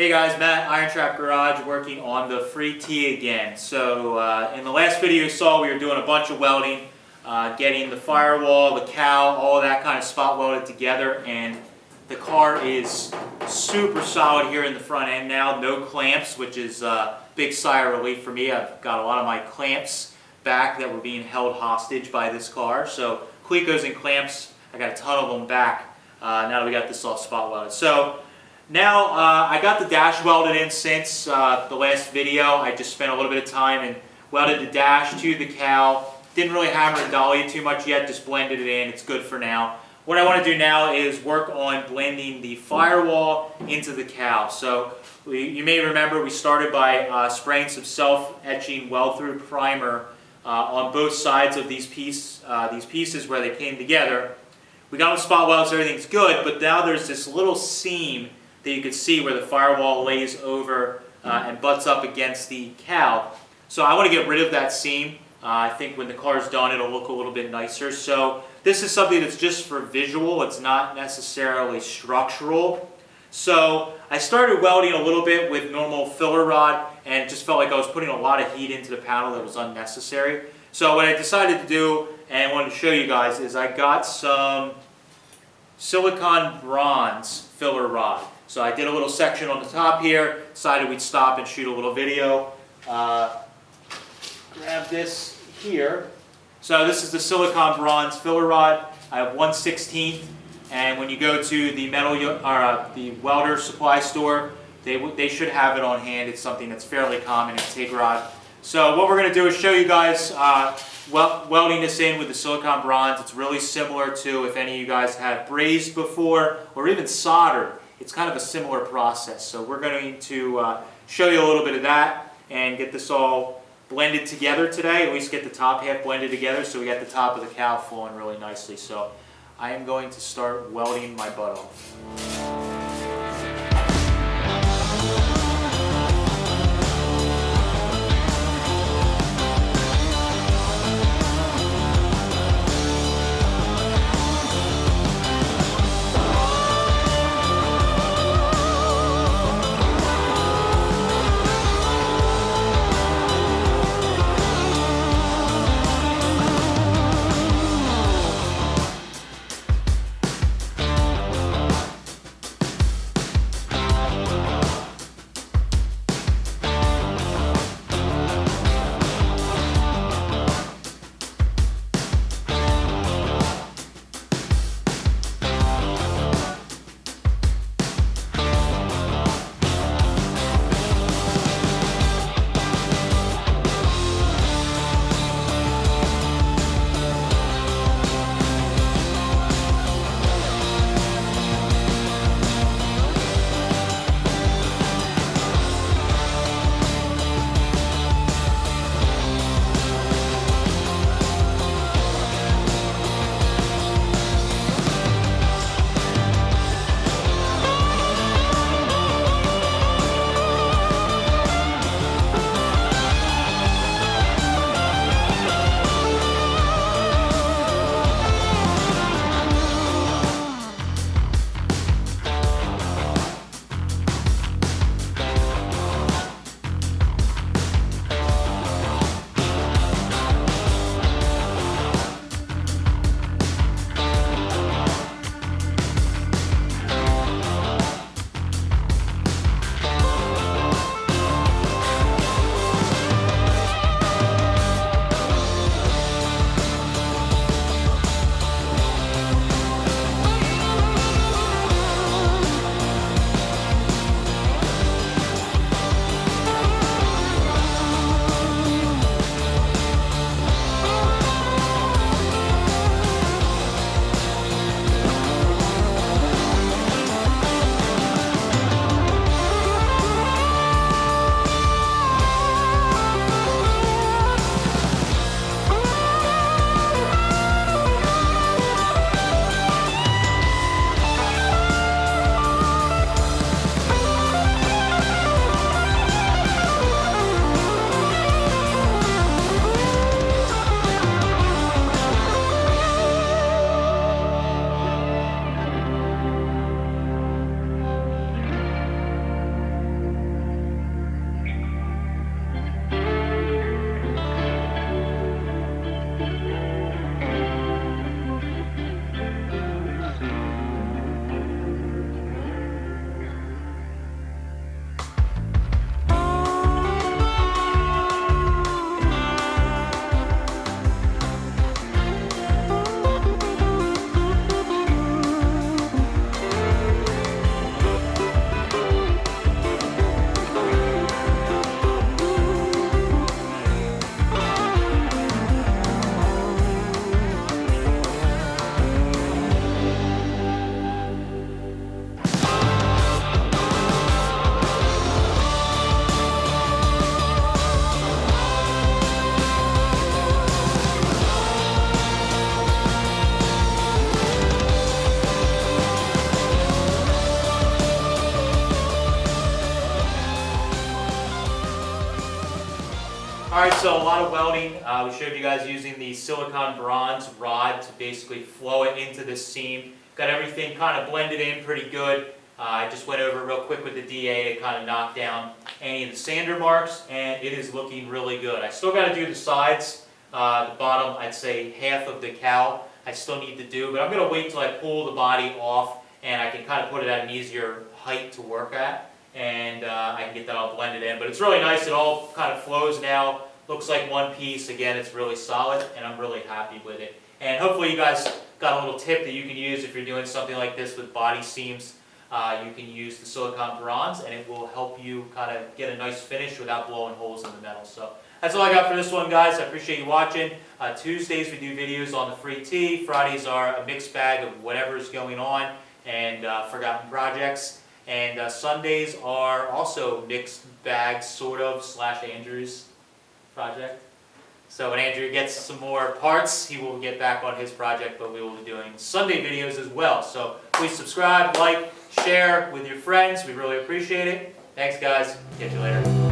Hey guys, Matt, Irontrap Garage, working on the free T again. So in the last video you saw, we were doing a bunch of welding, getting the firewall, the cowl, all that kind of spot welded together, and the car is super solid here in the front end now. No clamps, which is a big sigh of relief for me. I've got a lot of my clamps back that were being held hostage by this car. So Clecos and clamps, I got a ton of them back now that we got this all spot welded. So now, I got the dash welded in since the last video. I just spent a little bit of time and welded the dash to the cowl. Didn't really hammer and dolly it too much yet, just blended it in. It's good for now. What I want to do now is work on blending the firewall into the cowl. So you may remember we started by spraying some self-etching weld-through primer on both sides of these pieces where they came together. We got them spot welded so everything's good, but now there's this little seam that you can see where the firewall lays over and butts up against the cowl. So I want to get rid of that seam. I think when the car's done it'll look a little bit nicer. So this is something that's just for visual, it's not necessarily structural. So I started welding a little bit with normal filler rod and it just felt like I was putting a lot of heat into the panel that was unnecessary. So what I decided to do and wanted to show you guys is I got some silicon bronze filler rod. So I did a little section on the top here, decided we'd stop and shoot a little video. Grab this here. So this is the silicon bronze filler rod. I have 1/16, and when you go to the the welder supply store, they should have it on hand. It's something that's fairly common in TIG rod. So what we're going to do is show you guys welding this in with the silicon bronze. It's really similar to if any of you guys have brazed before or even soldered. It's kind of a similar process. So we're going to show you a little bit of that and get this all blended together today, at least get the top half blended together so we got the top of the cowl flowing really nicely. So I am going to start welding my butt off. Alright, so a lot of welding. We showed you guys using the silicone bronze rod to basically flow it into this seam. Got everything kind of blended in pretty good. I just went over it real quick with the DA to kind of knock down any of the sander marks, and it is looking really good. I still got to do the sides, the bottom, I'd say half of the cowl I still need to do, but I'm going to wait till I pull the body off and I can kind of put it at an easier height to work at, and I can get that all blended in. But it's really nice, it all kind of flows now, looks like one piece. Again, it's really solid and I'm really happy with it. And hopefully you guys got a little tip that you can use if you're doing something like this with body seams. You can use the silicone bronze and it will help you kind of get a nice finish without blowing holes in the metal. So that's all I got for this one, guys. I appreciate you watching. Tuesdays we do videos on the free tee. Fridays are a mixed bag of whatever's going on and forgotten projects. And Sundays are also mixed bags, sort of, / Andrew's project. So when Andrew gets some more parts, he will get back on his project, but we will be doing Sunday videos as well. So please subscribe, like, share with your friends. We really appreciate it. Thanks, guys. Catch you later.